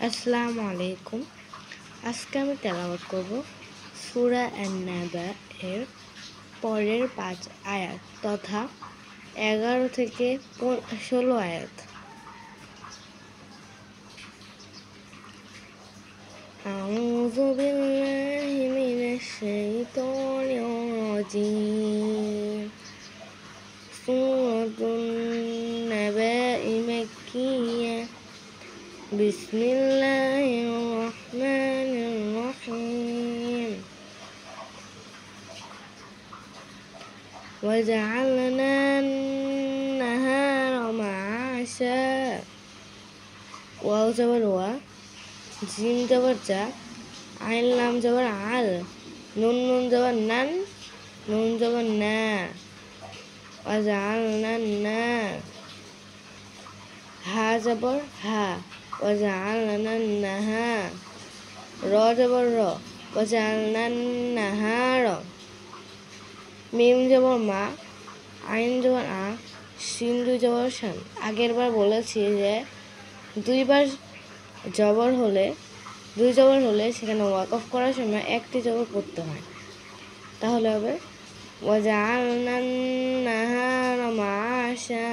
আসসালামু আলাইকুম। আজকে আমি তেলাওয়াত করব সূরা আন-নাবা এর পরের 5 আয়াত তথা 11 থেকে 16 আয়াত। আউযু বিল্লাহি মিনাশ শাইতানির রাজীম। সূরাতুন নাবা মাক্কিয়্যা। বিসমিল্লাহির রহমানির রহিম। وجعلنا النهار معاشا ওয়াও জবর ওয়া, জিম জবর জা, আইন লাম জবর আল, নুন নুন জবর নান, নুন জবর না, ওয়াজআলনা না, হা জবর হা, ওয়াজআলনা নাহা, র জবর র, ওয়াজআলনা নাহার, মিম জবর মা, আইন জবর আ, শিন দুই জবর শান। আগের বার বলেছি যে দুই জবর হলে সেখানে ওয়াকফ করার সময় একটি জবর পড়তে হয়। তাহলে হবে ওয়াজআলনান নাহারা মাআশা।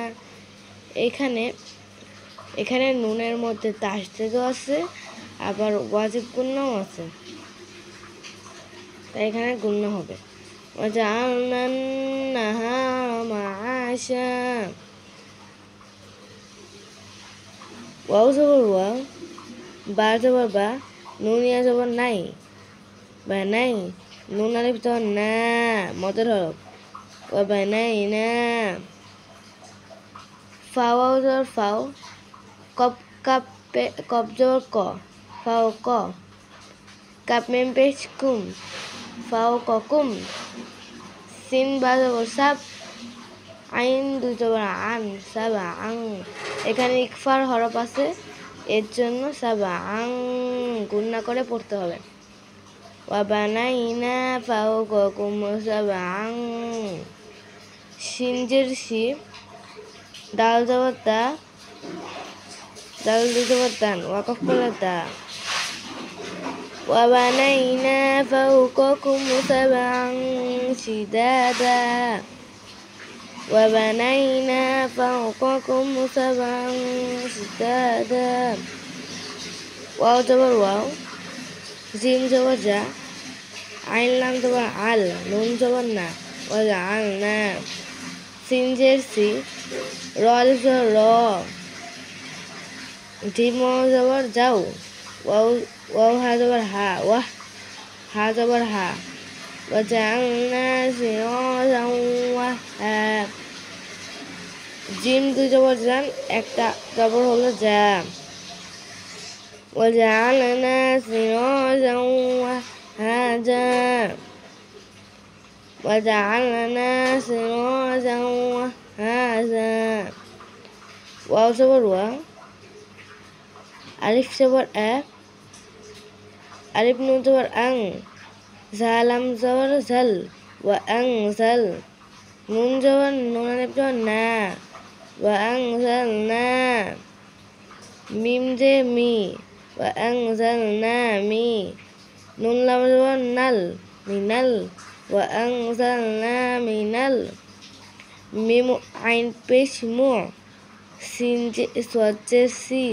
এখানে নুনের মধ্যে তাসদীদও আছে, আবার ওয়াজিব গুন্নাও আছে, তাই এখানে গুন্না হবে ওয়াজআলনান নাহারা মাআশা। ওয়াও জবর ওয়া, বা জবর বা, নুন ইয়া জবর নাই, বা নাই, নুন আলিফ জবর না, মদের হরফ, ওয়া বানাইনা। ফাও জবর ফাও, কপ জবর ক, ফাও ক, কাপ মিম পেশ কুম, ফাও কুম। সিন বা জবর সাব, আইন দুই জবর আন, সাবা আং। এখানে ইকফার হরফ আছে, এর জন্য সাবা আং গুন্না করে পড়তে হবে। ওয়া বানাইনা ফাওকাকুম সাবআন। শিনজের শি, দাল জবর দা, দাল দুই জবর দান, ওয়াকফ করলে দা। ওয়া বানাইনা ফাওকাকুম সাবআন শিদাদা, ওয়া বানাইনা ফাওকাকুম সাবআন শিদাদা। ওয়াও জবর ওয়াও, জিম জবর জা, আইন লাম জবর আল, নুন জবর না, ওয়াজআলনা। সিনজের সি, র আলিফ জবর র, জিম ওয়াও জবর যাও, ওয়াও হা জবর হা, ওয়াহ হা জবর হা, ওয়াজআলনা সিরাজান ওয়াহা। জিম দুই জবর জান, একটা জবর হলো যা, ওয়াজআলনা সিরাজান ওয়াহাজা, ওয়াজআলনা সিরাজান ওয়াহাজা। ওয়াও জবর ওয়া, আলিফ জবর আ, আলিফ নুন জবর আং, জালাম জবর জাল, ওয়া আং জাল, নুন জবর নুন আলিফ জবর না, ওয়া আং জাল না। মিম যে মি, ওয়া আং জাল না মি, নুন লাম জবর নাল, মিনাল, ওয়া আং জাল না মিনাল। মিম আইন পেশ মু, সিন যে সোয়াদ যে সি,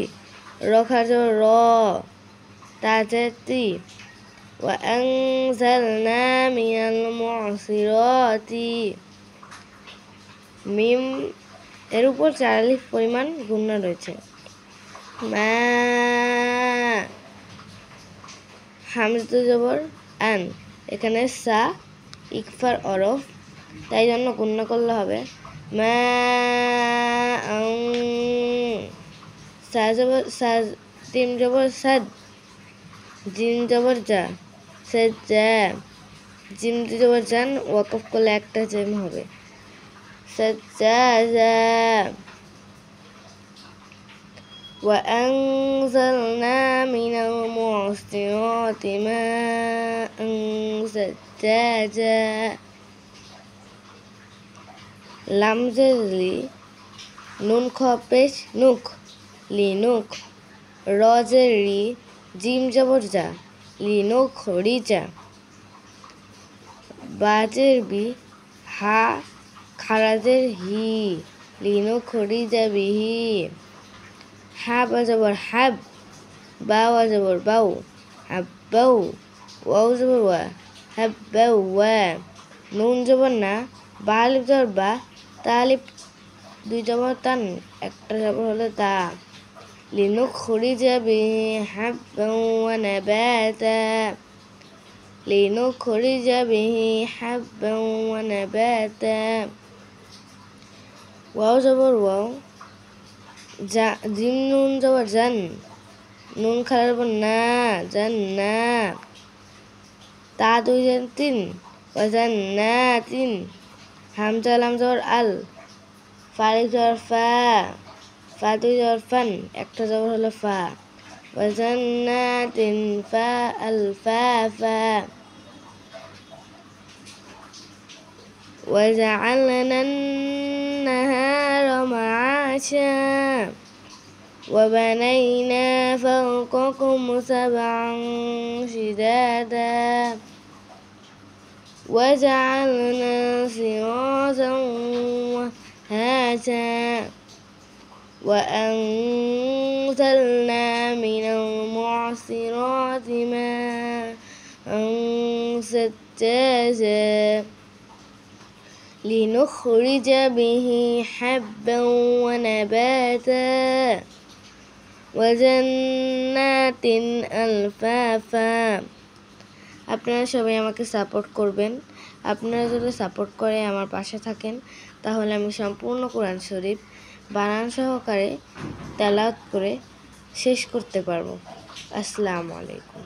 রখা জবর র, তা যে তি, ওয়া আং জাল না মিনাল মুসিরাতি। মিম এর উপর 4 আলিফ পরিমাণ গুণনা রয়েছে। মা, হামজা জবর আন, এখানে সা ইকফার অরফ, তাই জন্য গুণনা করলে হবে মা আং। সা জবর সা, তিম জবর সাদ, জিম জবর জা, সাজ্জা, জিম জবর জান, ওয়াকফ করলে একটা জিম হবে সাজ্জাজা। وأنزلنا من المعصرات ماء ثجاجا। লাম যে লি, নুন খ পেশ নুক, লিনুক, র জের রি, জিম জবর যা, লিনো খরিজা। বা জের বি, হা খারাজের হি, লিনো খরিজা বিহি। হা বা জবর হাব, বা ওয়া জবর বাউ, হাব্বাউ। ওয়াও জবর ওয়া, হাব্বাউ ওয়া। নুন জবর না, বা আলিফ জবর বা, তা আলিফ দুই জবর তান, একটা জবর হলো তা। লিনো খরিজা বিহি হাব্বাউ ওয়া নাবাতা, লিনো খরিজা বিহি হাব্বাউ ওয়া নাবাতা। ওয়াও জবর ওয়াও, জিম নুন জবর জান, নুন খারার জবর না, জান না। তা দুই জান তিন, ওয়াজান না তিন। হামজা লাম জবর আল, ফারিক জবর ফা, ফা দুই জবর ফান, একটা জবর হলো ফা। ওয়াজান না তিন ফা আল ফা ফা। وجعلنا النهار معاشا وبنينا فوقكم سبعا شدادا وجعلنا سراجا وهاجا وأنزلنا من المعصرات ماء ثجاجا لنخرج به حبا ونباتا وجنات ألفافا। আপনারা সবাই আমাকে সাপোর্ট করবেন। আপনারা যদি সাপোর্ট করে আমার পাশে থাকেন তাহলে আমি সম্পূর্ণ কোরআন শরীফ বানান সহকারে তেলাওয়াত করে শেষ করতে পারবো। আসসালামু আলাইকুম।